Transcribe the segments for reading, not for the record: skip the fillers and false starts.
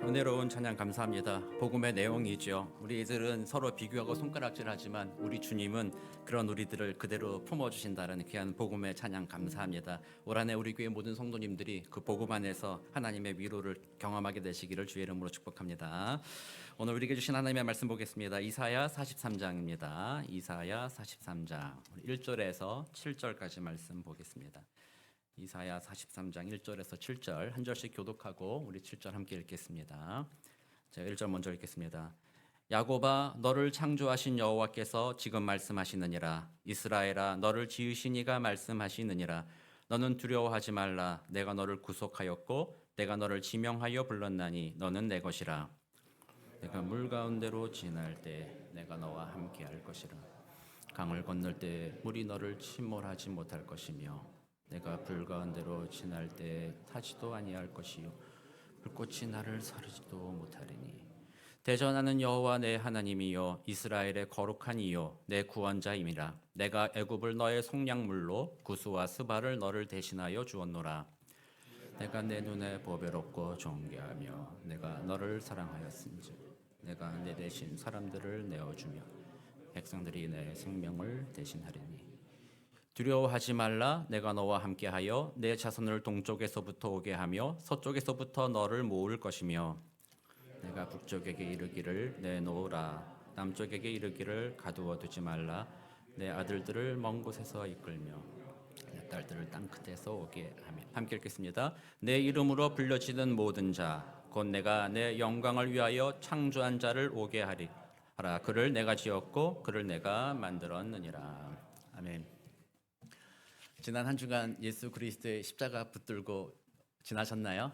은혜로운 찬양 감사합니다. 복음의 내용이죠. 우리들은 서로 비교하고 손가락질하지만 우리 주님은 그런 우리들을 그대로 품어주신다는 귀한 복음의 찬양 감사합니다. 올 한해 우리 교회 모든 성도님들이 그 복음 안에서 하나님의 위로를 경험하게 되시기를 주의 이름으로 축복합니다. 오늘 우리에게 주신 하나님의 말씀 보겠습니다. 이사야 43장입니다. 이사야 43장 1절에서 7절까지 말씀 보겠습니다. 이사야 43장 1절에서 7절 한 절씩 교독하고 우리 7절 함께 읽겠습니다. 제가 1절 먼저 읽겠습니다. 야곱아 너를 창조하신 여호와께서 지금 말씀하시느니라. 이스라엘아 너를 지으신 이가 말씀하시느니라. 너는 두려워하지 말라. 내가 너를 구속하였고 내가 너를 지명하여 불렀나니 너는 내 것이라. 내가 물 가운데로 지날 때 내가 너와 함께 할 것이라. 강을 건널 때 물이 너를 침몰하지 못할 것이며 내가 불 가운데로 지날 때 타지도 아니할 것이요 불꽃이 나를 사르지도 못하리니 대전하는 여호와 내 하나님이요 이스라엘의 거룩한 이요 내 구원자임이라. 내가 애굽을 너의 속량물로 구스와 스바를 너를 대신하여 주었노라. 내가 내 눈에 보배롭고 존귀하며 내가 너를 사랑하였은즉 내가 내 대신 사람들을 내어주며 백성들이 내 생명을 대신하리니 두려워하지 말라. 내가 너와 함께하여 내 자손을 동쪽에서부터 오게 하며 서쪽에서부터 너를 모을 것이며 내가 북쪽에게 이르기를 내놓으라. 남쪽에게 이르기를 가두어 두지 말라. 내 아들들을 먼 곳에서 이끌며 내 딸들을 땅 끝에서 오게 하며. 함께 읽겠습니다. 내 이름으로 불려지는 모든 자 곧 내가 내 영광을 위하여 창조한 자를 오게 하라. 그를 내가 지었고 그를 내가 만들었느니라. 아멘. 지난 한 주간 예수 그리스도의 십자가 붙들고 지나셨나요?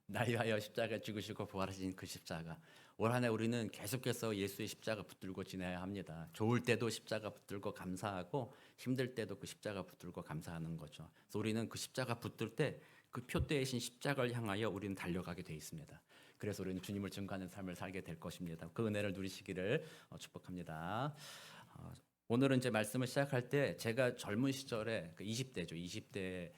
날 위하여 십자가 죽으시고 부활하신 그 십자가. 올 한 해 우리는 계속해서 예수의 십자가 붙들고 지내야 합니다. 좋을 때도 십자가 붙들고 감사하고 힘들 때도 그 십자가 붙들고 감사하는 거죠. 그래서 우리는 그 십자가 붙들 때 그 표대이신 십자가를 향하여 우리는 달려가게 돼 있습니다. 그래서 우리는 주님을 증거하는 삶을 살게 될 것입니다. 그 은혜를 누리시기를 축복합니다. 오늘은 이제 말씀을 시작할 때 제가 젊은 시절에 20대죠. 20대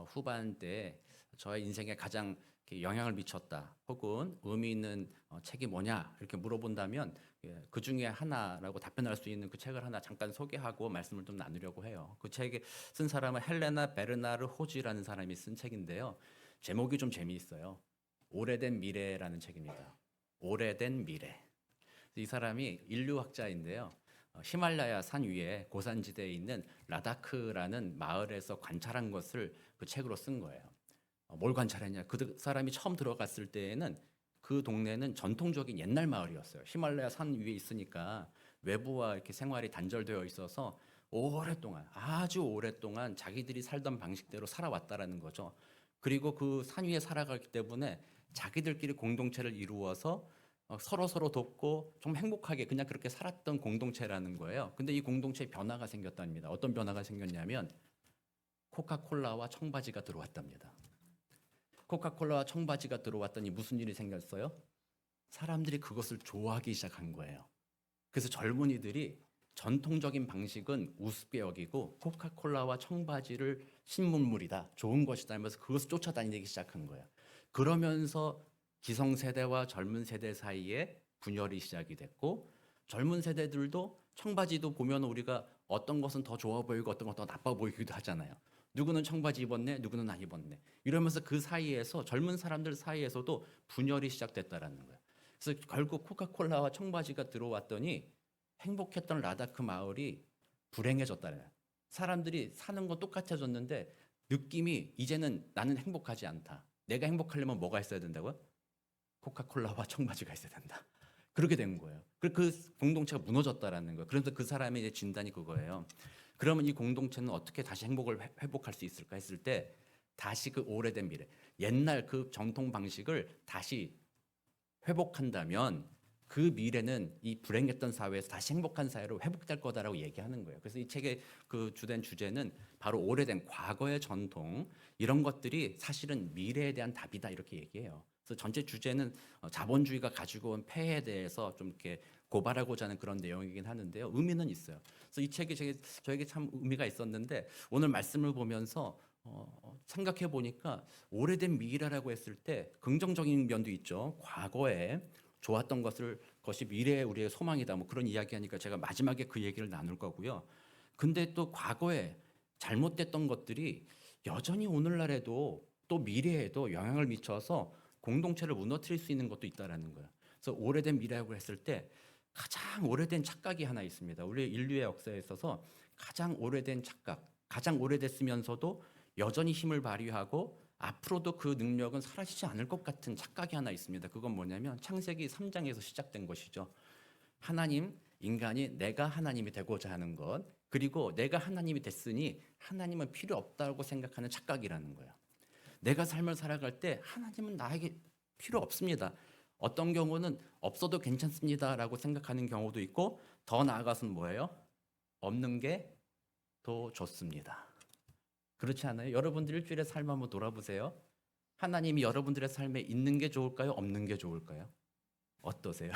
후반 때 저의 인생에 가장 영향을 미쳤다 혹은 의미 있는 책이 뭐냐 이렇게 물어본다면 그 중에 하나라고 답변할 수 있는 그 책을 하나 잠깐 소개하고 말씀을 좀 나누려고 해요. 그 책을 쓴 사람은 헬레나 베르나르 호지라는 사람이 쓴 책인데요. 제목이 좀 재미있어요. 오래된 미래라는 책입니다. 오래된 미래. 이 사람이 인류학자인데요. 히말라야 산 위에 고산지대에 있는 라다크라는 마을에서 관찰한 것을 그 책으로 쓴 거예요. 뭘 관찰했냐? 그 사람이 처음 들어갔을 때에는 그 동네는 전통적인 옛날 마을이었어요. 히말라야 산 위에 있으니까 외부와 이렇게 생활이 단절되어 있어서 오랫동안 아주 오랫동안 자기들이 살던 방식대로 살아왔다라는 거죠. 그리고 그 산 위에 살아가기 때문에 자기들끼리 공동체를 이루어서 서로 돕고 좀 행복하게 그냥 그렇게 살았던 공동체라는 거예요. 근데 이 공동체에 변화가 생겼답니다. 어떤 변화가 생겼냐면 코카콜라와 청바지가 들어왔답니다. 코카콜라와 청바지가 들어왔더니 무슨 일이 생겼어요? 사람들이 그것을 좋아하기 시작한 거예요. 그래서 젊은이들이 전통적인 방식은 우습게 여기고 코카콜라와 청바지를 신문물이다, 좋은 것이다 하면서 그것을 쫓아다니기 시작한 거예요. 그러면서 기성세대와 젊은 세대 사이에 분열이 시작이 됐고 젊은 세대들도 청바지도 보면 우리가 어떤 것은 더 좋아 보이고 어떤 것은 더 나빠 보이기도 하잖아요. 누구는 청바지 입었네, 누구는 안 입었네. 이러면서 그 사이에서 젊은 사람들 사이에서도 분열이 시작됐다라는 거예요. 그래서 결국 코카콜라와 청바지가 들어왔더니 행복했던 라다크 마을이 불행해졌다는 거예요. 사람들이 사는 건 똑같아졌는데 느낌이 이제는 나는 행복하지 않다. 내가 행복하려면 뭐가 있어야 된다고요? 코카콜라와 청바지가 있어야 된다. 그렇게 된 거예요. 그 공동체가 무너졌다라는 거예요. 그래서 그 사람의 이제 진단이 그거예요. 그러면 이 공동체는 어떻게 다시 행복을 회복할 수 있을까 했을 때 다시 그 오래된 미래, 옛날 그 전통 방식을 다시 회복한다면 그 미래는 이 불행했던 사회에서 다시 행복한 사회로 회복될 거다라고 얘기하는 거예요. 그래서 이 책의 그 주된 주제는 바로 오래된 과거의 전통 이런 것들이 사실은 미래에 대한 답이다 이렇게 얘기해요. 그래서 전체 주제는 자본주의가 가지고 온 폐해에 대해서 좀 이렇게 고발하고자 하는 그런 내용이긴 하는데요. 의미는 있어요. 그래서 이 책이 저에게 참 의미가 있었는데 오늘 말씀을 보면서 생각해 보니까 오래된 미래라고 했을 때 긍정적인 면도 있죠. 과거에 좋았던 것이 미래의 우리의 소망이다. 뭐 그런 이야기하니까 제가 마지막에 그 얘기를 나눌 거고요. 근데 또 과거에 잘못됐던 것들이 여전히 오늘날에도 또 미래에도 영향을 미쳐서 공동체를 무너뜨릴 수 있는 것도 있다라는 거예요. 그래서 오래된 미래라고 했을 때 가장 오래된 착각이 하나 있습니다. 우리 인류의 역사에 있어서 가장 오래된 착각, 가장 오래됐으면서도 여전히 힘을 발휘하고 앞으로도 그 능력은 사라지지 않을 것 같은 착각이 하나 있습니다. 그건 뭐냐면 창세기 3장에서 시작된 것이죠. 하나님, 인간이 내가 하나님이 되고자 하는 것, 그리고 내가 하나님이 됐으니 하나님은 필요 없다고 생각하는 착각이라는 거예요. 내가 삶을 살아갈 때 하나님은 나에게 필요 없습니다. 어떤 경우는 없어도 괜찮습니다라고 생각하는 경우도 있고, 더 나아가서는 뭐예요? 없는 게 더 좋습니다. 그렇지 않아요? 여러분들 일주일의 삶 한번 돌아보세요. 하나님이 여러분들의 삶에 있는 게 좋을까요? 없는 게 좋을까요? 어떠세요?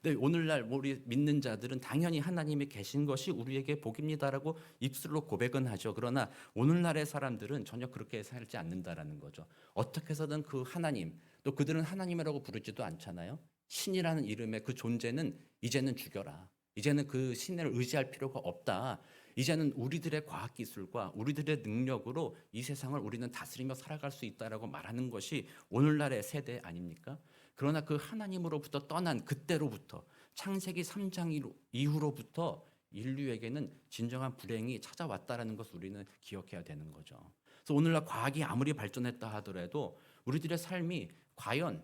네, 오늘날 우리 믿는 자들은 당연히 하나님이 계신 것이 우리에게 복입니다라고 입술로 고백은 하죠. 그러나 오늘날의 사람들은 전혀 그렇게 살지 않는다라는 거죠. 어떻게 해서든 그 하나님, 또 그들은 하나님이라고 부르지도 않잖아요. 신이라는 이름의 그 존재는 이제는 죽여라. 이제는 그 신을 의지할 필요가 없다. 이제는 우리들의 과학기술과 우리들의 능력으로 이 세상을 우리는 다스리며 살아갈 수 있다라고 말하는 것이 오늘날의 세대 아닙니까? 그러나 그 하나님으로부터 떠난 그때로부터 창세기 3장 이후로부터 인류에게는 진정한 불행이 찾아왔다라는 것을 우리는 기억해야 되는 거죠. 그래서 오늘날 과학이 아무리 발전했다 하더라도 우리들의 삶이 과연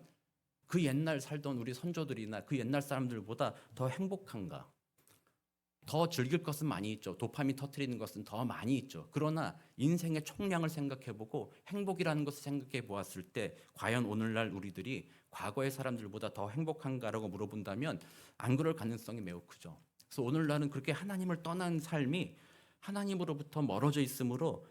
그 옛날 살던 우리 선조들이나 그 옛날 사람들보다 더 행복한가? 더 즐길 것은 많이 있죠. 도파민 터트리는 것은 더 많이 있죠. 그러나 인생의 총량을 생각해보고 행복이라는 것을 생각해 보았을 때 과연 오늘날 우리들이 과거의 사람들보다 더 행복한가라고 물어본다면 안 그럴 가능성이 매우 크죠. 그래서 오늘날은 그렇게 하나님을 떠난 삶이 하나님으로부터 멀어져 있으므로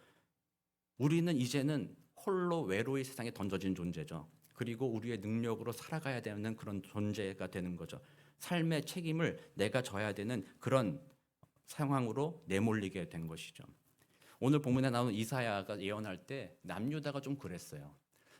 우리는 이제는 홀로 외로이 세상에 던져진 존재죠. 그리고 우리의 능력으로 살아가야 되는 그런 존재가 되는 거죠. 삶의 책임을 내가 져야 되는 그런 상황으로 내몰리게 된 것이죠. 오늘 본문에 나오는 이사야가 예언할 때 남유다가 좀 그랬어요.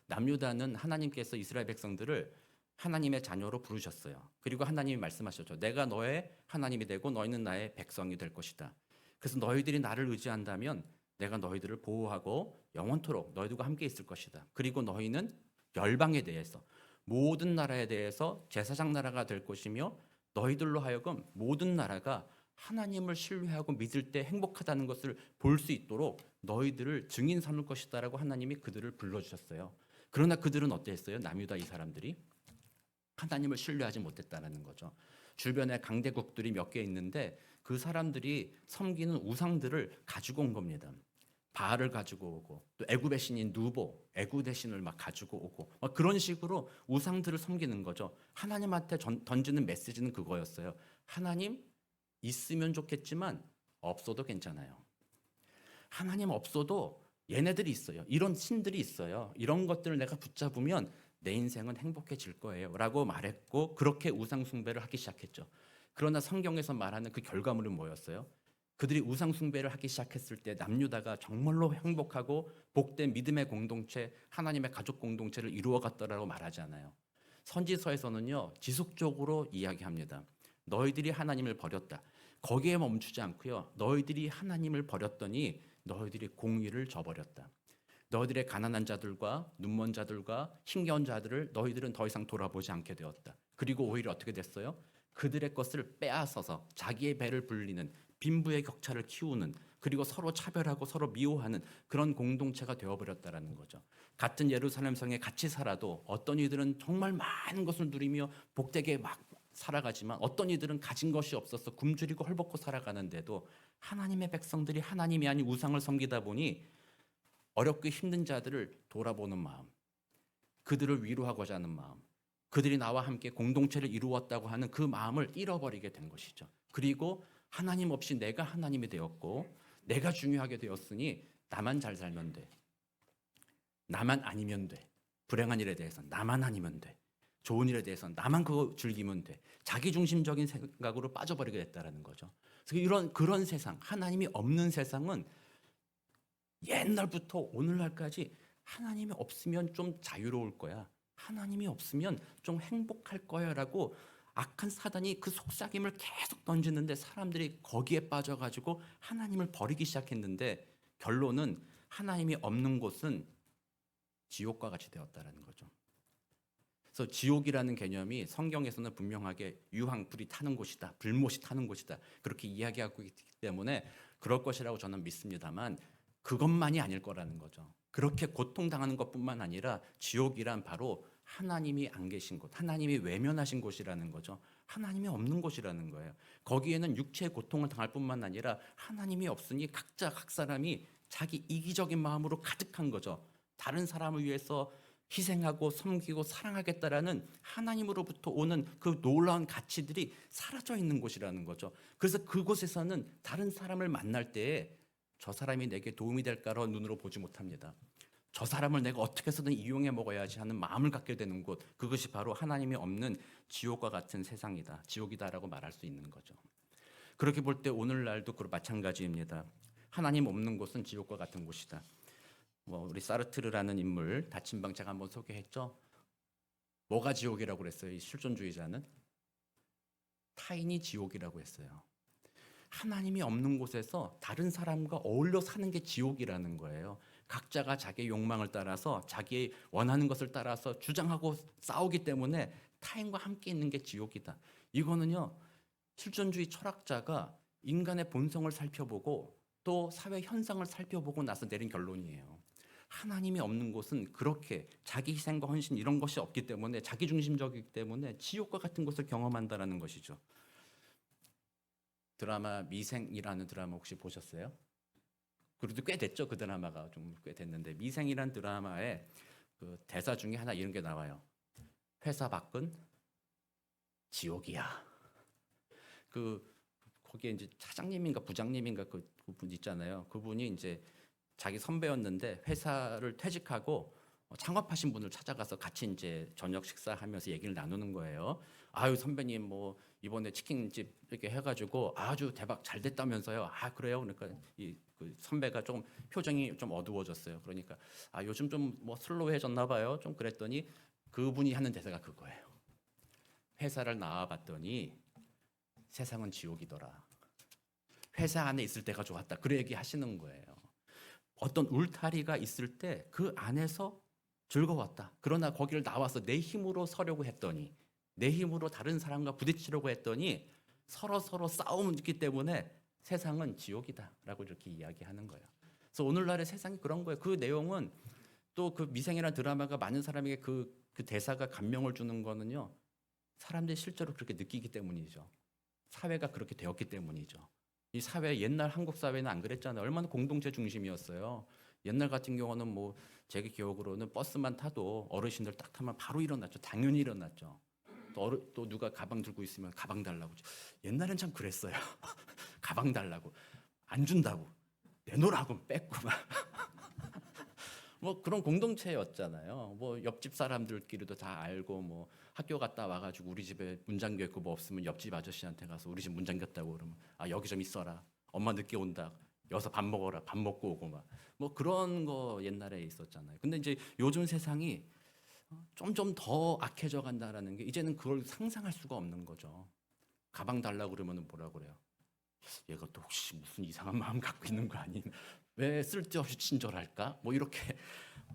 남유다는 하나님께서 이스라엘 백성들을 하나님의 자녀로 부르셨어요. 그리고 하나님이 말씀하셨죠. 내가 너의 하나님이 되고 너희는 나의 백성이 될 것이다. 그래서 너희들이 나를 의지한다면 내가 너희들을 보호하고 영원토록 너희들과 함께 있을 것이다. 그리고 너희는 열방에 대해서 모든 나라에 대해서 제사장 나라가 될 것이며 너희들로 하여금 모든 나라가 하나님을 신뢰하고 믿을 때 행복하다는 것을 볼 수 있도록 너희들을 증인 삼을 것이다라고 하나님이 그들을 불러주셨어요. 그러나 그들은 어땠어요? 남유다 이 사람들이 하나님을 신뢰하지 못했다는 거죠. 주변에 강대국들이 몇 개 있는데 그 사람들이 섬기는 우상들을 가지고 온 겁니다. 바알을 가지고 오고 또 애굽의 신인 누보, 애굽의 신을 막 가지고 오고 막 그런 식으로 우상들을 섬기는 거죠. 하나님한테 던지는 메시지는 그거였어요. 하나님 있으면 좋겠지만 없어도 괜찮아요. 하나님 없어도 얘네들이 있어요. 이런 신들이 있어요. 이런 것들을 내가 붙잡으면 내 인생은 행복해질 거예요 라고 말했고 그렇게 우상 숭배를 하기 시작했죠. 그러나 성경에서 말하는 그 결과물은 뭐였어요? 그들이 우상 숭배를 하기 시작했을 때 남유다가 정말로 행복하고 복된 믿음의 공동체, 하나님의 가족 공동체를 이루어갔더라고 말하지 않아요. 선지서에서는요 지속적으로 이야기합니다. 너희들이 하나님을 버렸다. 거기에 멈추지 않고요. 너희들이 하나님을 버렸더니 너희들이 공의를 저버렸다. 너희들의 가난한 자들과 눈먼 자들과 힘겨운 자들을 너희들은 더 이상 돌아보지 않게 되었다. 그리고 오히려 어떻게 됐어요? 그들의 것을 빼앗아서 자기의 배를 불리는 빈부의 격차를 키우는 그리고 서로 차별하고 서로 미워하는 그런 공동체가 되어버렸다라는 거죠. 같은 예루살렘 성에 같이 살아도 어떤 이들은 정말 많은 것을 누리며 복되게 막 살아가지만 어떤 이들은 가진 것이 없어서 굶주리고 헐벗고 살아가는데도 하나님의 백성들이 하나님이 아닌 우상을 섬기다 보니 어렵고 힘든 자들을 돌아보는 마음, 그들을 위로하고자 하는 마음, 그들이 나와 함께 공동체를 이루었다고 하는 그 마음을 잃어버리게 된 것이죠. 그리고 하나님 없이 내가 하나님이 되었고 내가 중요하게 되었으니 나만 잘 살면 돼. 나만 아니면 돼. 불행한 일에 대해서 나만 아니면 돼. 좋은 일에 대해서 나만 그거 즐기면 돼. 자기중심적인 생각으로 빠져버리게 됐다는 거죠. 그래서 그런 세상, 하나님이 없는 세상은 옛날부터 오늘날까지 하나님이 없으면 좀 자유로울 거야. 하나님이 없으면 좀 행복할 거야라고 악한 사단이 그 속삭임을 계속 던지는데 사람들이 거기에 빠져가지고 하나님을 버리기 시작했는데 결론은 하나님이 없는 곳은 지옥과 같이 되었다라는 거죠. 그래서 지옥이라는 개념이 성경에서는 분명하게 유황, 불이 타는 곳이다, 불못이 타는 곳이다 그렇게 이야기하고 있기 때문에 그럴 것이라고 저는 믿습니다만 그것만이 아닐 거라는 거죠. 그렇게 고통당하는 것뿐만 아니라 지옥이란 바로 하나님이 안 계신 곳, 하나님이 외면하신 곳이라는 거죠. 하나님이 없는 곳이라는 거예요. 거기에는 육체의 고통을 당할 뿐만 아니라 하나님이 없으니 각자 각 사람이 자기 이기적인 마음으로 가득한 거죠. 다른 사람을 위해서 희생하고 섬기고 사랑하겠다라는 하나님으로부터 오는 그 놀라운 가치들이 사라져 있는 곳이라는 거죠. 그래서 그곳에서는 다른 사람을 만날 때에 저 사람이 내게 도움이 될까로 눈으로 보지 못합니다. 저 사람을 내가 어떻게 해서든 이용해 먹어야지 하는 마음을 갖게 되는 곳, 그것이 바로 하나님이 없는 지옥과 같은 세상이다, 지옥이다라고 말할 수 있는 거죠. 그렇게 볼 때 오늘날도 그 마찬가지입니다. 하나님 없는 곳은 지옥과 같은 곳이다. 우리 사르트르라는 인물, 닫힌 방 제가 한번 소개했죠. 뭐가 지옥이라고 그랬어요? 이 실존주의자는 타인이 지옥이라고 했어요. 하나님이 없는 곳에서 다른 사람과 어울려 사는 게 지옥이라는 거예요. 각자가 자기의 욕망을 따라서 자기의 원하는 것을 따라서 주장하고 싸우기 때문에 타인과 함께 있는 게 지옥이다. 이거는요, 실존주의 철학자가 인간의 본성을 살펴보고 또 사회 현상을 살펴보고 나서 내린 결론이에요. 하나님이 없는 곳은 그렇게 자기 희생과 헌신 이런 것이 없기 때문에 자기중심적이기 때문에 지옥과 같은 것을 경험한다는 것이죠. 드라마 미생이라는 드라마 혹시 보셨어요? 그래도 꽤 됐죠. 그 드라마가 좀 꽤 됐는데 미생이라는 드라마에 그 대사 중에 하나 이런 게 나와요. 회사 밖은 지옥이야. 거기에 이제 차장님인가 부장님인가 그분 있잖아요. 그분이 이제 자기 선배였는데 회사를 퇴직하고 창업하신 분을 찾아가서 같이 이제 저녁 식사하면서 얘기를 나누는 거예요. 아유 선배님 뭐 이번에 치킨집 이렇게 해가지고 아주 대박 잘 됐다면서요. 아 그래요? 그러니까 그 선배가 조금 표정이 좀 어두워졌어요. 그러니까 아 요즘 좀 뭐 슬로우해졌나 봐요. 좀 그랬더니 그분이 하는 대사가 그거예요. 회사를 나와봤더니 세상은 지옥이더라. 회사 안에 있을 때가 좋았다. 그 얘기 하시는 거예요. 어떤 울타리가 있을 때 그 안에서 즐거웠다. 그러나 거기를 나와서 내 힘으로 서려고 했더니 내 힘으로 다른 사람과 부딪히려고 했더니 서로 싸움이기 때문에 세상은 지옥이다라고 이렇게 이야기하는 거예요. 그래서 오늘날의 세상이 그런 거예요. 그 내용은 또 그 미생이라는 드라마가 많은 사람에게 그 대사가 감명을 주는 거는요. 사람들이 실제로 그렇게 느끼기 때문이죠. 사회가 그렇게 되었기 때문이죠. 이 사회 옛날 한국 사회는 안 그랬잖아요. 얼마나 공동체 중심이었어요. 옛날 같은 경우는 뭐 제 기억으로는 버스만 타도 어르신들 딱 타면 바로 일어났죠. 당연히 일어났죠. 또 누가 가방 들고 있으면 가방 달라고. 옛날엔 참 그랬어요. 가방 달라고 안 준다고 내놓으라고 뺏고 막. 뭐 그런 공동체였잖아요. 뭐 옆집 사람들끼리도 다 알고 뭐 학교 갔다 와가지고 우리 집에 문 잠겨 있고 뭐 없으면 옆집 아저씨한테 가서 우리 집 문 잠겼다고 그러면 아 여기 좀 있어라. 엄마 늦게 온다. 여기서 밥 먹어라. 밥 먹고 오고 막 뭐 그런 거 옛날에 있었잖아요. 근데 이제 요즘 세상이 점점 더 악해져 간다라는 게 이제는 그걸 상상할 수가 없는 거죠. 가방 달라고 그러면 뭐라 그래요? 얘가 또 혹시 무슨 이상한 마음 갖고 있는 거 아니면 왜 쓸데없이 친절할까? 뭐 이렇게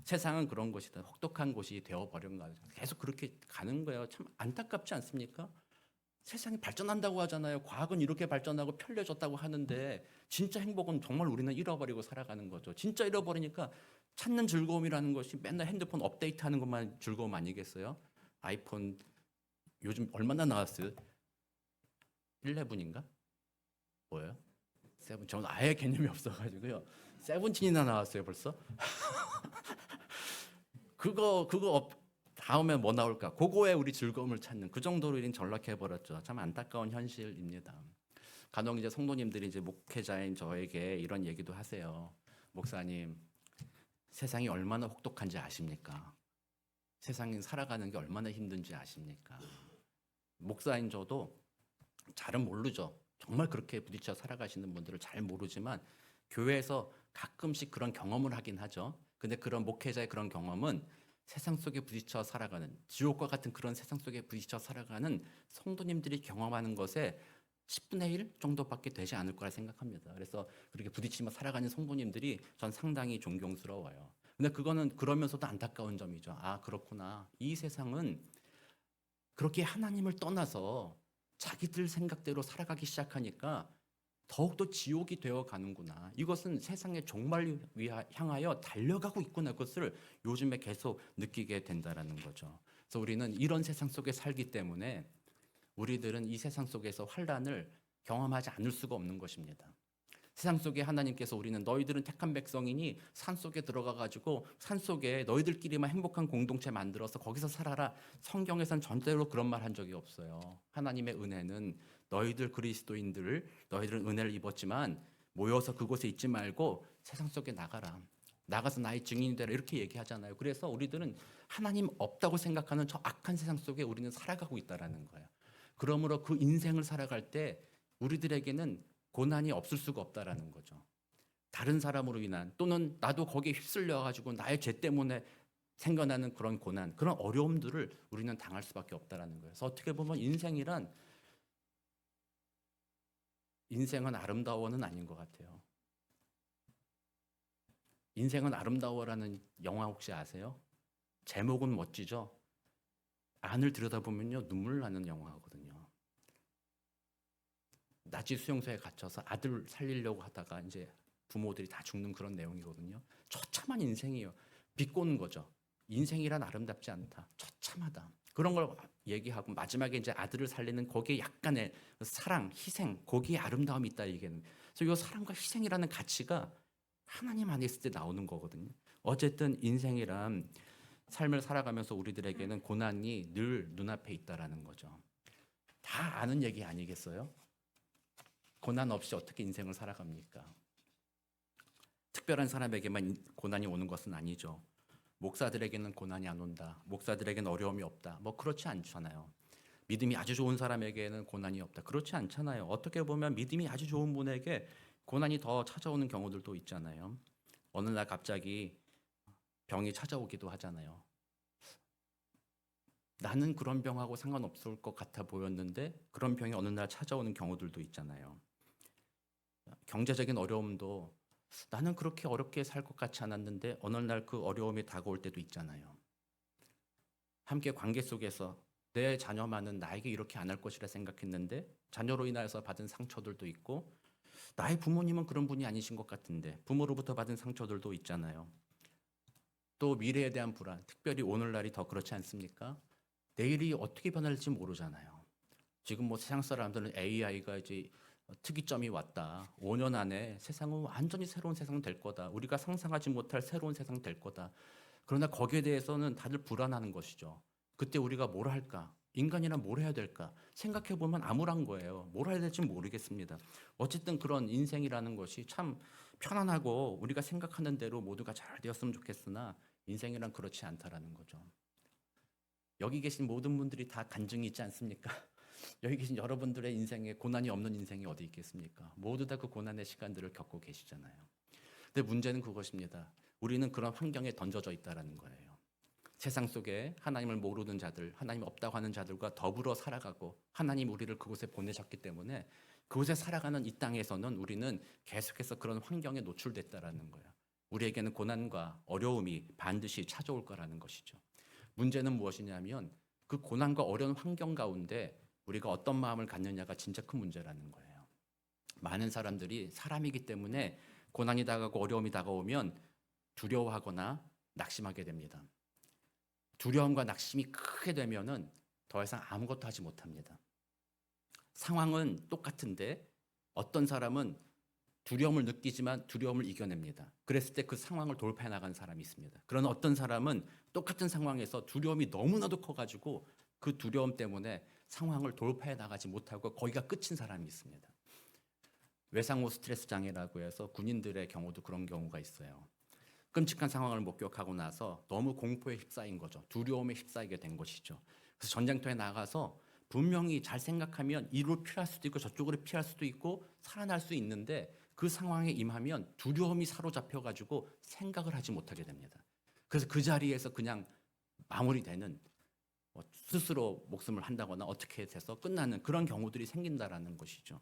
세상은 그런 것이다. 혹독한 곳이 되어버린 거 계속 그렇게 가는 거예요. 참 안타깝지 않습니까? 세상이 발전한다고 하잖아요. 과학은 이렇게 발전하고 편리해졌다고 하는데 진짜 행복은 정말 우리는 잃어버리고 살아가는 거죠. 진짜 잃어버리니까 찾는 즐거움이라는 것이 맨날 핸드폰 업데이트하는 것만 즐거움 아니겠어요? 아이폰 요즘 얼마나 나왔어요? 11인가? 뭐예요? 세븐. 저는 아예 개념이 없어가지고요. 세븐틴이나 나왔어요 벌써? 그거 다음에 뭐 나올까? 그거에 우리 즐거움을 찾는 그 정도로 우리는 전락해 버렸죠. 참 안타까운 현실입니다. 간혹 이제 성도님들이 이제 목회자인 저에게 이런 얘기도 하세요. 목사님, 세상이 얼마나 혹독한지 아십니까? 세상에 살아가는 게 얼마나 힘든지 아십니까? 목사인 저도 잘은 모르죠. 정말 그렇게 부딪혀 살아가시는 분들을 잘 모르지만 교회에서 가끔씩 그런 경험을 하긴 하죠. 근데 그런 목회자의 그런 경험은 세상 속에 부딪혀 살아가는, 지옥과 같은 그런 세상 속에 부딪혀 살아가는 성도님들이 경험하는 것에 10분의 1 정도밖에 되지 않을 거라 생각합니다. 그래서 그렇게 부딪히며 살아가는 성도님들이 전 상당히 존경스러워요. 근데 그거는 그러면서도 안타까운 점이죠. 아, 그렇구나. 이 세상은 그렇게 하나님을 떠나서 자기들 생각대로 살아가기 시작하니까 더욱더 지옥이 되어 가는구나. 이것은 세상의 종말을 향하여 달려가고 있구나. 그것을 요즘에 계속 느끼게 된다라는 거죠. 그래서 우리는 이런 세상 속에 살기 때문에 우리들은 이 세상 속에서 환난을 경험하지 않을 수가 없는 것입니다. 세상 속에 하나님께서 우리는 너희들은 택한 백성이니 산 속에 들어가 가지고 산 속에 너희들끼리만 행복한 공동체 만들어서 거기서 살아라. 성경에선 절대로 그런 말 한 적이 없어요. 하나님의 은혜는 너희들 그리스도인들 너희들은 은혜를 입었지만 모여서 그곳에 있지 말고 세상 속에 나가라. 나가서 나의 증인이 되라 이렇게 얘기하잖아요. 그래서 우리들은 하나님 없다고 생각하는 저 악한 세상 속에 우리는 살아가고 있다라는 거예요. 그러므로 그 인생을 살아갈 때 우리들에게는 고난이 없을 수가 없다라는 거죠. 다른 사람으로 인한 또는 나도 거기에 휩쓸려 가지고 나의 죄 때문에 생겨나는 그런 고난, 그런 어려움들을 우리는 당할 수밖에 없다라는 거예요. 그래서 어떻게 보면 인생은 아름다워는 아닌 것 같아요. 인생은 아름다워라는 영화 혹시 아세요? 제목은 멋지죠? 안을 들여다보면요 눈물 나는 영화거든요. 나치 수용소에 갇혀서 아들 살리려고 하다가 이제 부모들이 다 죽는 그런 내용이거든요. 처참한 인생이에요. 비꼬는 거죠. 인생이란 아름답지 않다. 처참하다. 그런 걸 얘기하고 마지막에 이제 아들을 살리는 거기에 약간의 사랑, 희생, 거기에 아름다움이 있다 얘기는. 그래서 이 사랑과 희생이라는 가치가 하나님 안에 있을 때 나오는 거거든요. 어쨌든 인생이란 삶을 살아가면서 우리들에게는 고난이 늘 눈앞에 있다라는 거죠. 다 아는 얘기 아니겠어요? 고난 없이 어떻게 인생을 살아갑니까? 특별한 사람에게만 고난이 오는 것은 아니죠. 목사들에게는 고난이 안 온다. 목사들에게는 어려움이 없다. 뭐 그렇지 않잖아요. 믿음이 아주 좋은 사람에게는 고난이 없다. 그렇지 않잖아요. 어떻게 보면 믿음이 아주 좋은 분에게 고난이 더 찾아오는 경우들도 있잖아요. 어느 날 갑자기 병이 찾아오기도 하잖아요. 나는 그런 병하고 상관없을 것 같아 보였는데 그런 병이 어느 날 찾아오는 경우들도 있잖아요. 경제적인 어려움도 나는 그렇게 어렵게 살 것 같지 않았는데 어느 날 그 어려움이 다가올 때도 있잖아요. 함께 관계 속에서 내 자녀만은 나에게 이렇게 안 할 것이라 생각했는데 자녀로 인해서 받은 상처들도 있고 나의 부모님은 그런 분이 아니신 것 같은데 부모로부터 받은 상처들도 있잖아요. 또 미래에 대한 불안, 특별히 오늘날이 더 그렇지 않습니까? 내일이 어떻게 변할지 모르잖아요. 지금 뭐 세상 사람들은 AI가 이제 특이점이 왔다. 5년 안에 세상은 완전히 새로운 세상 될 거다. 우리가 상상하지 못할 새로운 세상 될 거다. 그러나 거기에 대해서는 다들 불안하는 것이죠. 그때 우리가 뭘 할까? 인간이란 뭘 해야 될까? 생각해 보면 암울한 거예요. 뭘 해야 될지 모르겠습니다. 어쨌든 그런 인생이라는 것이 참 편안하고 우리가 생각하는 대로 모두가 잘 되었으면 좋겠으나 인생이란 그렇지 않다라는 거죠. 여기 계신 모든 분들이 다 간증이 있지 않습니까? 여기 계신 여러분들의 인생에 고난이 없는 인생이 어디 있겠습니까? 모두 다 그 고난의 시간들을 겪고 계시잖아요. 근데 문제는 그것입니다. 우리는 그런 환경에 던져져 있다라는 거예요. 세상 속에 하나님을 모르는 자들, 하나님 없다고 하는 자들과 더불어 살아가고 하나님 우리를 그곳에 보내셨기 때문에 그곳에 살아가는 이 땅에서는 우리는 계속해서 그런 환경에 노출됐다라는 거예요. 우리에게는 고난과 어려움이 반드시 찾아올 거라는 것이죠. 문제는 무엇이냐면 그 고난과 어려운 환경 가운데 우리가 어떤 마음을 갖느냐가 진짜 큰 문제라는 거예요. 많은 사람들이 사람이기 때문에 고난이 다가오고 어려움이 다가오면 두려워하거나 낙심하게 됩니다. 두려움과 낙심이 크게 되면은 더 이상 아무것도 하지 못합니다. 상황은 똑같은데 어떤 사람은 두려움을 느끼지만 두려움을 이겨냅니다. 그랬을 때 그 상황을 돌파해 나가는 사람이 있습니다. 그러나 어떤 사람은 똑같은 상황에서 두려움이 너무나도 커가지고 그 두려움 때문에 상황을 돌파해 나가지 못하고 거기가 끝인 사람이 있습니다. 외상후 스트레스 장애라고 해서 군인들의 경우도 그런 경우가 있어요. 끔찍한 상황을 목격하고 나서 너무 공포에 휩싸인 거죠. 두려움에 휩싸이게 된 것이죠. 그래서 전쟁터에 나가서 분명히 잘 생각하면 이리로 피할 수도 있고 저쪽으로 피할 수도 있고 살아날 수 있는데 그 상황에 임하면 두려움이 사로잡혀가지고 생각을 하지 못하게 됩니다. 그래서 그 자리에서 그냥 마무리되는, 스스로 목숨을 한다거나 어떻게 돼서 끝나는 그런 경우들이 생긴다라는 것이죠.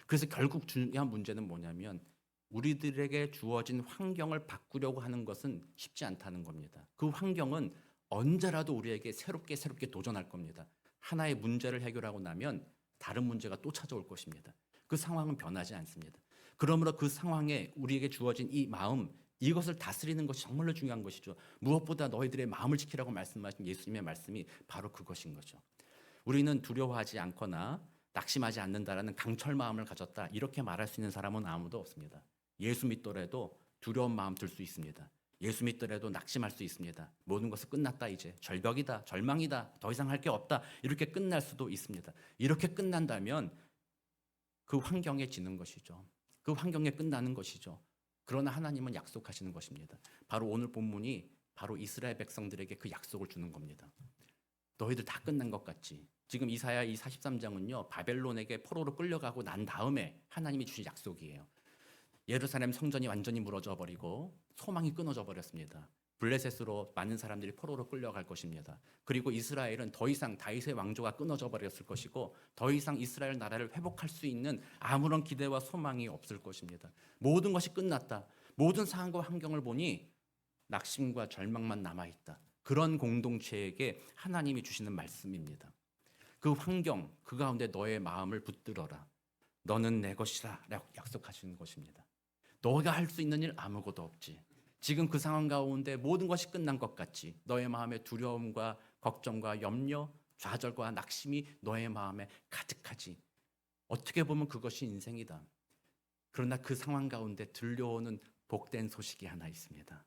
그래서 결국 중요한 문제는 뭐냐면 우리들에게 주어진 환경을 바꾸려고 하는 것은 쉽지 않다는 겁니다. 그 환경은 언제라도 우리에게 새롭게 도전할 겁니다. 하나의 문제를 해결하고 나면 다른 문제가 또 찾아올 것입니다. 그 상황은 변하지 않습니다. 그러므로 그 상황에 우리에게 주어진 이 마음, 이것을 다스리는 것이 정말로 중요한 것이죠. 무엇보다 너희들의 마음을 지키라고 말씀하신 예수님의 말씀이 바로 그것인 거죠. 우리는 두려워하지 않거나 낙심하지 않는다라는 강철 마음을 가졌다, 이렇게 말할 수 있는 사람은 아무도 없습니다. 예수 믿더라도 두려운 마음 들 수 있습니다. 예수 믿더라도 낙심할 수 있습니다. 모든 것은 끝났다, 이제 절벽이다, 절망이다, 더 이상 할 게 없다, 이렇게 끝날 수도 있습니다. 이렇게 끝난다면 그 환경에 지는 것이죠. 그 환경에 끝나는 것이죠. 그러나 하나님은 약속하시는 것입니다. 바로 오늘 본문이 바로 이스라엘 백성들에게 그 약속을 주는 겁니다. 너희들 다 끝난 것 같지? 지금 이사야 이 43장은요, 바벨론에게 포로로 끌려가고 난 다음에 하나님이 주신 약속이에요. 예루살렘 성전이 완전히 무너져 버리고 소망이 끊어져 버렸습니다. 블레셋으로 많은 사람들이 포로로 끌려갈 것입니다. 그리고 이스라엘은 더 이상 다윗의 왕조가 끊어져 버렸을 것이고 더 이상 이스라엘 나라를 회복할 수 있는 아무런 기대와 소망이 없을 것입니다. 모든 것이 끝났다. 모든 상황과 환경을 보니 낙심과 절망만 남아있다. 그런 공동체에게 하나님이 주시는 말씀입니다. 그 환경, 그 가운데 너의 마음을 붙들어라. 너는 내 것이라 라고 약속하시는 것입니다. 너가 할 수 있는 일 아무것도 없지. 지금 그 상황 가운데 모든 것이 끝난 것 같지. 너의 마음에 두려움과 걱정과 염려, 좌절과 낙심이 너의 마음에 가득하지. 어떻게 보면 그것이 인생이다. 그러나 그 상황 가운데 들려오는 복된 소식이 하나 있습니다.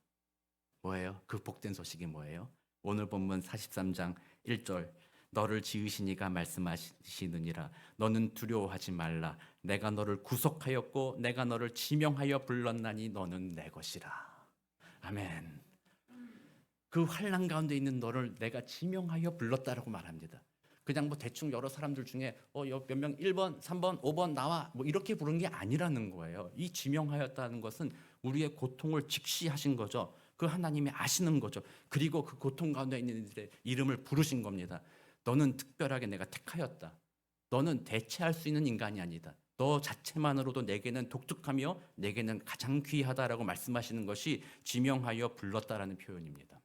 뭐예요? 그 복된 소식이 뭐예요? 오늘 본문 43장 1절, 너를 지으신 이가 말씀하시느니라. 너는 두려워하지 말라. 내가 너를 구속하였고 내가 너를 지명하여 불렀나니 너는 내 것이라. 아멘. 그 환난 가운데 있는 너를 내가 지명하여 불렀다라고 말합니다. 그냥 뭐 대충 여러 사람들 중에 몇 명 1번, 3번, 5번 나와 뭐 이렇게 부른 게 아니라는 거예요. 이 지명하였다는 것은 우리의 고통을 직시하신 거죠. 그 하나님이 아시는 거죠. 그리고 그 고통 가운데 있는 이들의 이름을 부르신 겁니다. 너는 특별하게 내가 택하였다. 너는 대체할 수 있는 인간이 아니다. 너 자체만으로도 내게는 독특하며 내게는 가장 귀하다라고 말씀하시는 것이 지명하여 불렀다라는 표현입니다.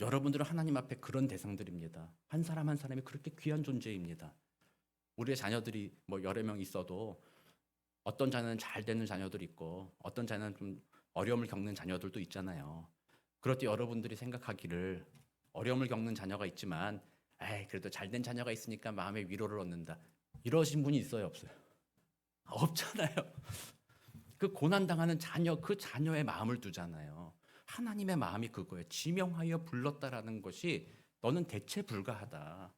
여러분들은 하나님 앞에 그런 대상들입니다. 한 사람 한 사람이 그렇게 귀한 존재입니다. 우리의 자녀들이 뭐 여러 명 있어도 어떤 자녀는 잘 되는 자녀들이 있고 어떤 자녀는 좀 어려움을 겪는 자녀들도 있잖아요. 그럴 때 여러분들이 생각하기를 어려움을 겪는 자녀가 있지만 그래도 잘된 자녀가 있으니까 마음의 위로를 얻는다. 이러신 분이 있어요, 없어요? 없잖아요. 그 고난당하는 자녀, 그 자녀의 마음을 두잖아요. 하나님의 마음이 그거예요. 지명하여 불렀다라는 것이 너는 대체 불가하다.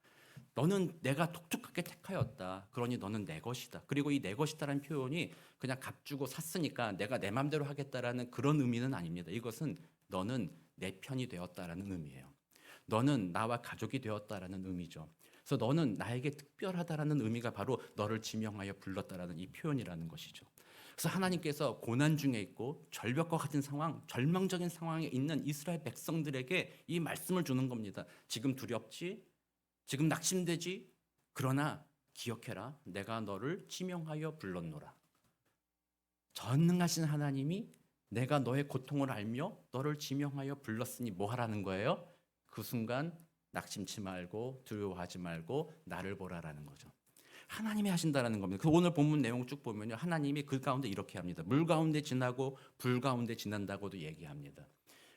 너는 내가 독특하게 택하였다. 그러니 너는 내 것이다. 그리고 이 내 것이다라는 표현이 그냥 값 주고 샀으니까 내가 내 마음대로 하겠다라는 그런 의미는 아닙니다. 이것은 너는 내 편이 되었다라는 의미예요. 너는 나와 가족이 되었다라는 의미죠. 그래서 너는 나에게 특별하다라는 의미가 바로 너를 지명하여 불렀다라는 이 표현이라는 것이죠. 그래서 하나님께서 고난 중에 있고 절벽과 같은 상황, 절망적인 상황에 있는 이스라엘 백성들에게 이 말씀을 주는 겁니다. 지금 두렵지? 지금 낙심되지? 그러나 기억해라. 내가 너를 지명하여 불렀노라. 전능하신 하나님이 내가 너의 고통을 알며 너를 지명하여 불렀으니 뭐 하라는 거예요? 그 순간 낙심치 말고 두려워하지 말고 나를 보라라는 거죠. 하나님이 하신다라는 겁니다. 그 오늘 본문 내용 쭉 보면요, 하나님이 그 가운데 이렇게 합니다. 물 가운데 지나고 불 가운데 지난다고도 얘기합니다.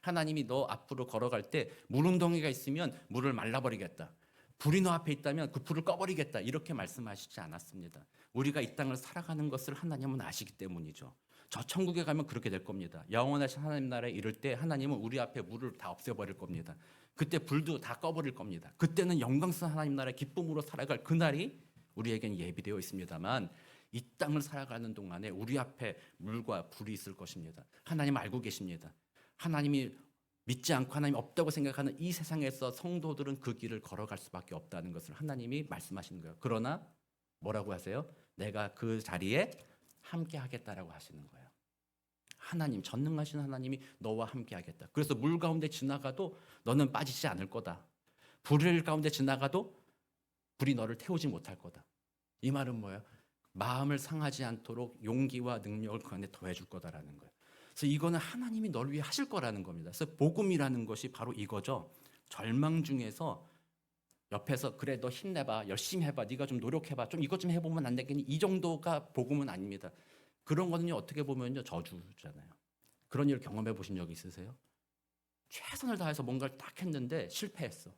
하나님이 너 앞으로 걸어갈 때 물웅덩이가 있으면 물을 말라버리겠다. 불이 너 앞에 있다면 그 불을 꺼버리겠다. 이렇게 말씀하시지 않았습니다. 우리가 이 땅을 살아가는 것을 하나님은 아시기 때문이죠. 저 천국에 가면 그렇게 될 겁니다. 영원하신 하나님 나라에 이를 때 하나님은 우리 앞에 물을 다 없애버릴 겁니다. 그때 불도 다 꺼버릴 겁니다. 그때는 영광스러운 하나님 나라의 기쁨으로 살아갈 그날이 우리에겐 예비되어 있습니다만 이 땅을 살아가는 동안에 우리 앞에 물과 불이 있을 것입니다. 하나님 알고 계십니다. 하나님이 믿지 않고 하나님 없다고 생각하는 이 세상에서 성도들은 그 길을 걸어갈 수밖에 없다는 것을 하나님이 말씀하시는 거예요. 그러나 뭐라고 하세요? 내가 그 자리에 함께 하겠다라고 하시는 거예요. 하나님, 전능하신 하나님이 너와 함께 하겠다. 그래서 물 가운데 지나가도 너는 빠지지 않을 거다. 불을 가운데 지나가도 불이 너를 태우지 못할 거다. 이 말은 뭐예요? 마음을 상하지 않도록 용기와 능력을 그 안에 더해줄 거다라는 거예요. 그래서 이거는 하나님이 너를 위해 하실 거라는 겁니다. 그래서 복음이라는 것이 바로 이거죠. 절망 중에서 옆에서 그래 너 힘내봐, 열심히 해봐, 네가 좀 노력해봐, 좀 이것 좀 해보면 안 되겠니? 이 정도가 복음은 아닙니다. 그런 거는요 어떻게 보면요 저주잖아요. 그런 일 경험해 보신 적 있으세요? 최선을 다해서 뭔가를 딱 했는데 실패했어.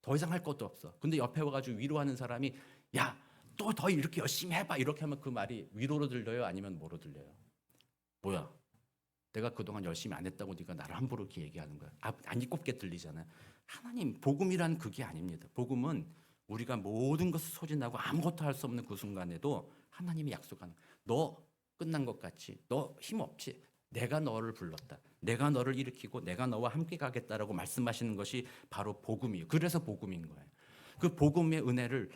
더 이상 할 것도 없어. 근데 옆에 와가지고 위로하는 사람이 야, 또 더 이렇게 열심히 해봐 이렇게 하면 그 말이 위로로 들려요? 아니면 뭐로 들려요? 뭐야? 내가 그동안 열심히 안 했다고 네가 나를 함부로 이렇게 얘기하는 거야. 안 이꼽게 들리잖아요. 하나님, 복음이란 그게 아닙니다. 복음은 우리가 모든 것을 소진하고 아무것도 할 수 없는 그 순간에도 하나님이 약속하는 너 끝난 것 같지? 너 힘없지? 내가 너를 불렀다. 내가 너를 일으키고 내가 너와 함께 가겠다라고 말씀하시는 것이 바로 복음이에요. 그래서 복음인 거예요. 그 복음의 은혜를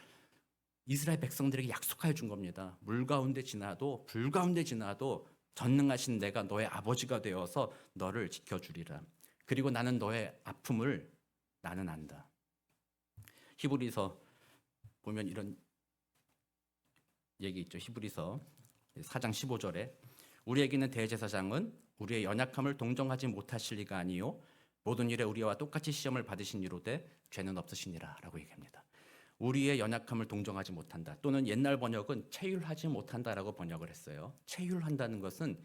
이스라엘 백성들에게 약속하여 준 겁니다. 물 가운데 지나도 불 가운데 지나도 전능하신 내가 너의 아버지가 되어서 너를 지켜주리라. 그리고 나는 너의 아픔을 나는 안다. 히브리서 보면 이런 얘기 있죠. 히브리서 4장 15절에 우리에게는 대제사장은 우리의 연약함을 동정하지 못하실 리가 아니요 모든 일에 우리와 똑같이 시험을 받으신 이로되 죄는 없으시니라 라고 얘기합니다. 우리의 연약함을 동정하지 못한다. 또는 옛날 번역은 체휼하지 못한다라고 번역을 했어요. 체휼한다는 것은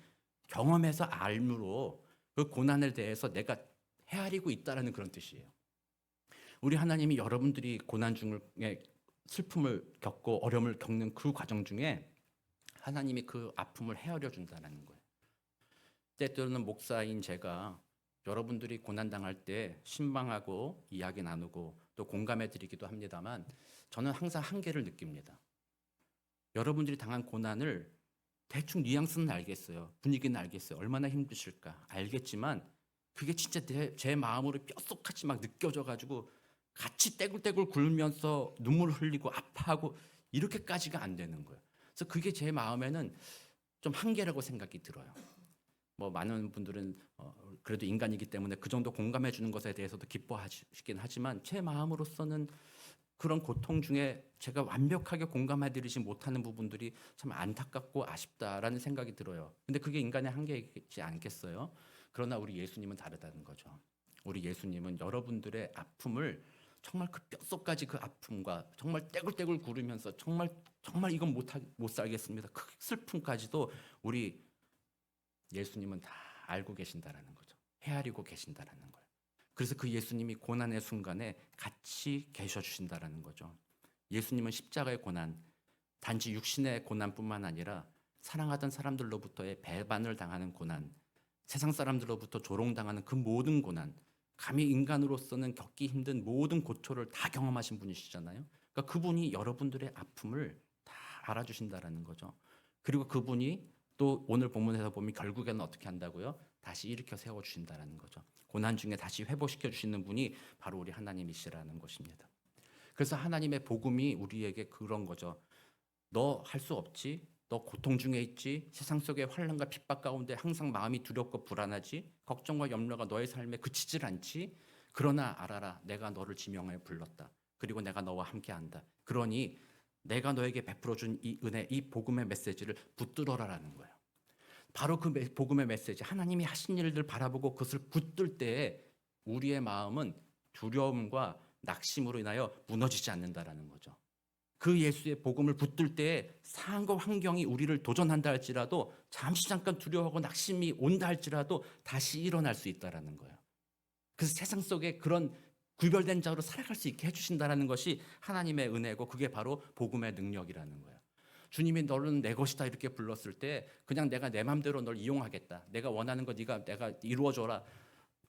경험에서 알므로 그 고난에 대해서 내가 헤아리고 있다라는 그런 뜻이에요. 우리 하나님이 여러분들이 고난 중에 슬픔을 겪고 어려움을 겪는 그 과정 중에 하나님이 그 아픔을 헤아려 준다는 거예요. 때때로는 목사인 제가 여러분들이 고난당할 때 신방하고 이야기 나누고 또 공감해 드리기도 합니다만 저는 항상 한계를 느낍니다. 여러분들이 당한 고난을 대충 뉘앙스는 알겠어요. 분위기는 알겠어요. 얼마나 힘드실까 알겠지만 그게 진짜 제 마음으로 뼛속까지 막 느껴져가지고 같이 떼굴떼굴 굴면서 눈물 흘리고 아파하고 이렇게까지가 안 되는 거예요. 그래서 그게 제 마음에는 좀 한계라고 생각이 들어요. 뭐 많은 분들은 그래도 인간이기 때문에 그 정도 공감해 주는 것에 대해서도 기뻐하시긴 하지만 제 마음으로서는 그런 고통 중에 제가 완벽하게 공감해 드리지 못하는 부분들이 참 안타깝고 아쉽다라는 생각이 들어요. 근데 그게 인간의 한계이지 않겠어요? 그러나 우리 예수님은 다르다는 거죠. 우리 예수님은 여러분들의 아픔을 정말 그 뼛속까지 그 아픔과 정말 떼굴떼굴 구르면서 정말 이건 못 살겠습니다. 그 슬픔까지도 우리 예수님은 다 알고 계신다라는 거죠. 헤아리고 계신다라는 거예요. 그래서 그 예수님이 고난의 순간에 같이 계셔 주신다라는 거죠. 예수님은 십자가의 고난, 단지 육신의 고난뿐만 아니라 사랑하던 사람들로부터의 배반을 당하는 고난, 세상 사람들로부터 조롱당하는 그 모든 고난, 감히 인간으로서는 겪기 힘든 모든 고초를 다 경험하신 분이시잖아요. 그러니까 그분이 여러분들의 아픔을 다 알아주신다라는 거죠. 그리고 그분이 또 오늘 본문에서 보면 결국에는 어떻게 한다고요? 다시 일으켜 세워주신다라는 거죠. 고난 중에 다시 회복시켜 주시는 분이 바로 우리 하나님이시라는 것입니다. 그래서 하나님의 복음이 우리에게 그런 거죠. 너 할 수 없지? 너 고통 중에 있지? 세상 속의 환난과 핍박 가운데 항상 마음이 두렵고 불안하지? 걱정과 염려가 너의 삶에 그치질 않지? 그러나 알아라. 내가 너를 지명하여 불렀다. 그리고 내가 너와 함께한다. 그러니 내가 너에게 베풀어준 이 은혜, 이 복음의 메시지를 붙들어라라는 거예요. 바로 그 복음의 메시지, 하나님이 하신 일들 바라보고 그것을 붙들 때에 우리의 마음은 두려움과 낙심으로 인하여 무너지지 않는다라는 거죠. 그 예수의 복음을 붙들 때에 상황과 환경이 우리를 도전한다 할지라도 잠시 잠깐 두려워하고 낙심이 온다 할지라도 다시 일어날 수 있다라는 거예요. 그래서 세상 속에 그런 구별된 자로 살아갈 수 있게 해주신다라는 것이 하나님의 은혜고 그게 바로 복음의 능력이라는 거예요. 주님이 너는 내 것이다 이렇게 불렀을 때 그냥 내가 내 맘대로 널 이용하겠다. 내가 원하는 거 내가 이루어줘라.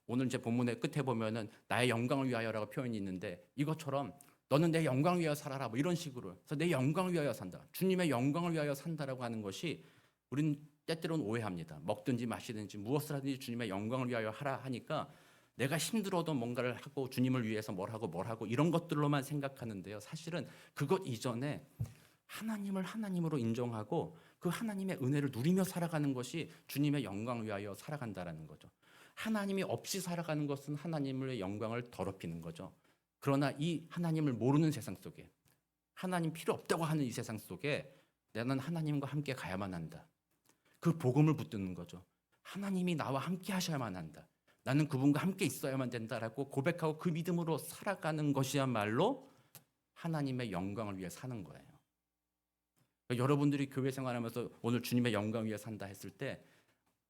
오늘 이제 본문의 끝에 보면은 나의 영광을 위하여라고 표현이 있는데 이것처럼 너는 내 영광을 위하여 살아라 뭐 이런 식으로. 그래서 내 영광을 위하여 산다. 주님의 영광을 위하여 산다라고 하는 것이 우린 때때로는 오해합니다. 먹든지 마시든지 무엇을 하든지 주님의 영광을 위하여 하라 하니까 내가 힘들어도 뭔가를 하고 주님을 위해서 뭘 하고 이런 것들로만 생각하는데요. 사실은 그것 이전에 하나님을 하나님으로 인정하고 그 그 하나님의 은혜를 누리며 살아가는 것이 주님의 영광을 위하여 살아간다라는 거죠. 하나님이 없이 살아가는 것은 하나님의 영광을 더럽히는 거죠. 그러나 이 하나님을 모르는 세상 속에, 하나님 필요 없다고 하는 이 세상 속에 나는 하나님과 함께 가야만 한다. 그 복음을 붙드는 거죠. 하나님이 나와 함께 하셔야만 한다. 나는 그분과 함께 있어야만 된다라고 고백하고 그 믿음으로 살아가는 것이야말로 하나님의 영광을 위해 사는 거예요. 그러니까 여러분들이 교회 생활하면서 오늘 주님의 영광 위해 산다 했을 때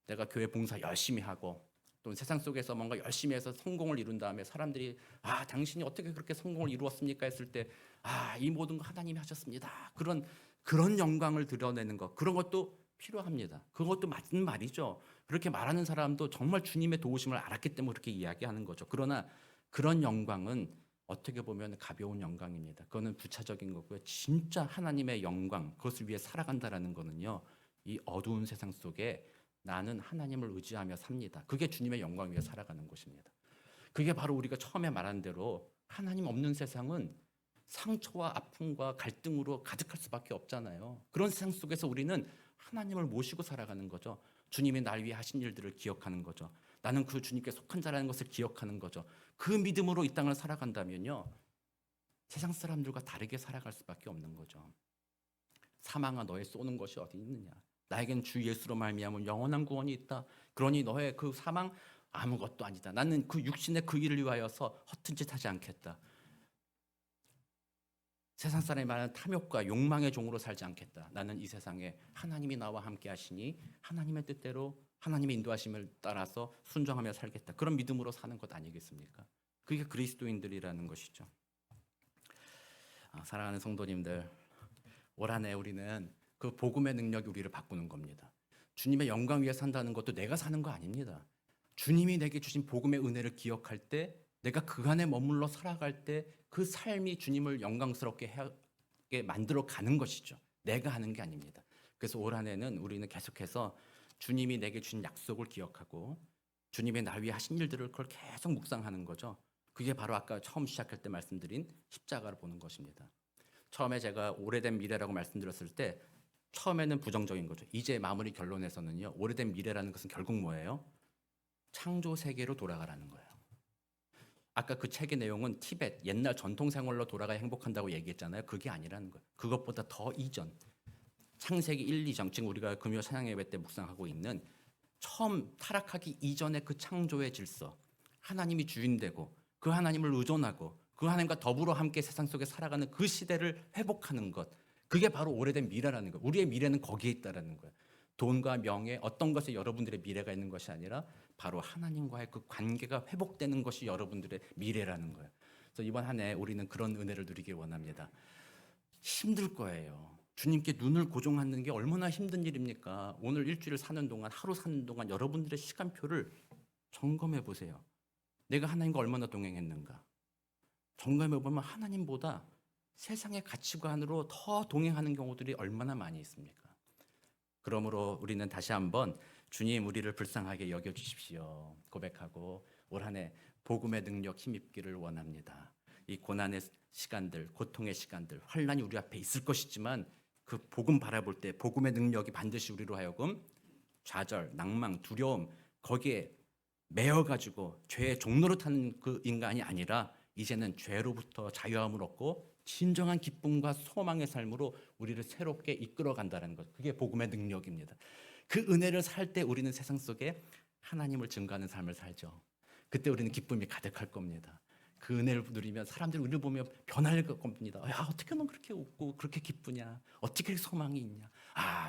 내가 교회 봉사 열심히 하고 또 세상 속에서 뭔가 열심히 해서 성공을 이룬 다음에 사람들이 당신이 어떻게 그렇게 성공을 이루었습니까 했을 때 이 모든 거 하나님이 하셨습니다. 그런 영광을 드러내는 것, 그런 것도 필요합니다. 그것도 맞는 말이죠. 그렇게 말하는 사람도 정말 주님의 도우심을 알았기 때문에 그렇게 이야기하는 거죠. 그러나 그런 영광은 어떻게 보면 가벼운 영광입니다. 그거는 부차적인 거고요. 진짜 하나님의 영광, 그것을 위해 살아간다라는 거는요, 이 어두운 세상 속에 나는 하나님을 의지하며 삽니다. 그게 주님의 영광 위해 살아가는 것입니다. 그게 바로 우리가 처음에 말한 대로 하나님 없는 세상은 상처와 아픔과 갈등으로 가득할 수밖에 없잖아요. 그런 세상 속에서 우리는 하나님을 모시고 살아가는 거죠. 주님이 날 위해 하신 일들을 기억하는 거죠. 나는 그 주님께 속한 자라는 것을 기억하는 거죠. 그 믿음으로 이 땅을 살아간다면요, 세상 사람들과 다르게 살아갈 수밖에 없는 거죠. 사망아 너의 쏘는 것이 어디 있느냐? 나에겐 주 예수로 말미암은 영원한 구원이 있다. 그러니 너의 그 사망 아무것도 아니다. 나는 그 육신의 그 일을 위하여서 허튼 짓 하지 않겠다. 세상 사람이 말하는 탐욕과 욕망의 종으로 살지 않겠다. 나는 이 세상에 하나님이 나와 함께 하시니 하나님의 뜻대로 하나님의 인도하심을 따라서 순종하며 살겠다. 그런 믿음으로 사는 것 아니겠습니까? 그게 그리스도인들이라는 것이죠. 사랑하는 성도님들, 올 한 해 우리는 그 복음의 능력이 우리를 바꾸는 겁니다. 주님의 영광 위에 산다는 것도 내가 사는 거 아닙니다. 주님이 내게 주신 복음의 은혜를 기억할 때, 내가 그 안에 머물러 살아갈 때 그 삶이 주님을 영광스럽게 하게 만들어 가는 것이죠. 내가 하는 게 아닙니다. 그래서 올 한 해는 우리는 계속해서 주님이 내게 주신 약속을 기억하고 주님의 날 위해 하신 일들을 그걸 계속 묵상하는 거죠. 그게 바로 아까 처음 시작할 때 말씀드린 십자가를 보는 것입니다. 처음에 제가 오래된 미래라고 말씀드렸을 때 처음에는 부정적인 거죠. 이제 마무리 결론에서는요, 오래된 미래라는 것은 결국 뭐예요? 창조 세계로 돌아가라는 거예요. 아까 그 책의 내용은 티벳 옛날 전통 생활로 돌아가야 행복한다고 얘기했잖아요. 그게 아니라는 거예요. 그것보다 더 이전, 창세기 1, 2장, 지금 우리가 금요 찬양 예배 때 묵상하고 있는 처음 타락하기 이전의 그 창조의 질서, 하나님이 주인되고 그 하나님을 의존하고 그 하나님과 더불어 함께 세상 속에 살아가는 그 시대를 회복하는 것, 그게 바로 오래된 미래라는 거예요. 우리의 미래는 거기에 있다라는 거예요. 돈과 명예, 어떤 것에 여러분들의 미래가 있는 것이 아니라 바로 하나님과의 그 관계가 회복되는 것이 여러분들의 미래라는 거예요. 그래서 이번 한 해 우리는 그런 은혜를 누리길 원합니다. 힘들 거예요. 주님께 눈을 고정하는 게 얼마나 힘든 일입니까? 오늘 일주일 사는 동안, 하루 사는 동안 여러분들의 시간표를 점검해 보세요. 내가 하나님과 얼마나 동행했는가? 점검해 보면 하나님보다 세상의 가치관으로 더 동행하는 경우들이 얼마나 많이 있습니까? 그러므로 우리는 다시 한번 주님 우리를 불쌍하게 여겨주십시오 고백하고 올 한 해 복음의 능력 힘입기를 원합니다. 이 고난의 시간들, 고통의 시간들, 환난이 우리 앞에 있을 것이지만 그 복음 바라볼 때 복음의 능력이 반드시 우리로 하여금 좌절, 낭망, 두려움 거기에 매여가지고 죄의 종로로 타는 그 인간이 아니라 이제는 죄로부터 자유함을 얻고 진정한 기쁨과 소망의 삶으로 우리를 새롭게 이끌어간다는 것, 그게 복음의 능력입니다. 그 은혜를 살 때 우리는 세상 속에 하나님을 증거하는 삶을 살죠. 그때 우리는 기쁨이 가득할 겁니다. 그 은혜를 누리면 사람들이 우리를 보며 변할 겁니다. 야, 어떻게 넌 그렇게 웃고 그렇게 기쁘냐? 어떻게 소망이 있냐?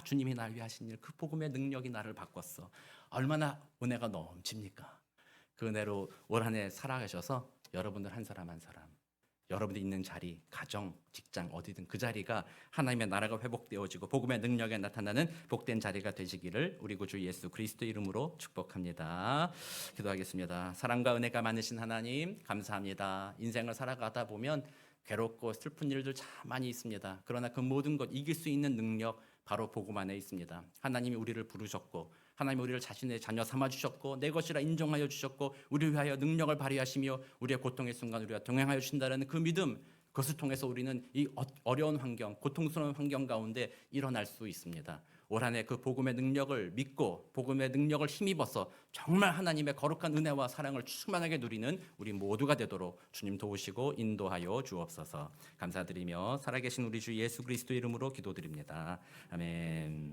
주님이 날 위해 하신 일, 그 복음의 능력이 나를 바꿨어. 얼마나 은혜가 넘칩니까? 그 은혜로 올 한 해 살아가셔서 여러분들 한 사람 한 사람, 여러분들이 있는 자리, 가정, 직장 어디든 그 자리가 하나님의 나라가 회복되어지고 복음의 능력에 나타나는 복된 자리가 되시기를 우리 구주 예수 그리스도 이름으로 축복합니다. 기도하겠습니다. 사랑과 은혜가 많으신 하나님 감사합니다. 인생을 살아가다 보면 괴롭고 슬픈 일들 참 많이 있습니다. 그러나 그 모든 것 이길 수 있는 능력 바로 복음 안에 있습니다. 하나님이 우리를 부르셨고 하나님 우리를 자신의 자녀 삼아주셨고 내 것이라 인정하여 주셨고 우리를 위하여 능력을 발휘하시며 우리의 고통의 순간 우리와 동행하여 주신다는 그 믿음, 그것을 통해서 우리는 이 어려운 환경, 고통스러운 환경 가운데 일어날 수 있습니다. 올 한 해 그 복음의 능력을 믿고 복음의 능력을 힘입어서 정말 하나님의 거룩한 은혜와 사랑을 충만하게 누리는 우리 모두가 되도록 주님 도우시고 인도하여 주옵소서. 감사드리며 살아계신 우리 주 예수 그리스도 이름으로 기도드립니다. 아멘.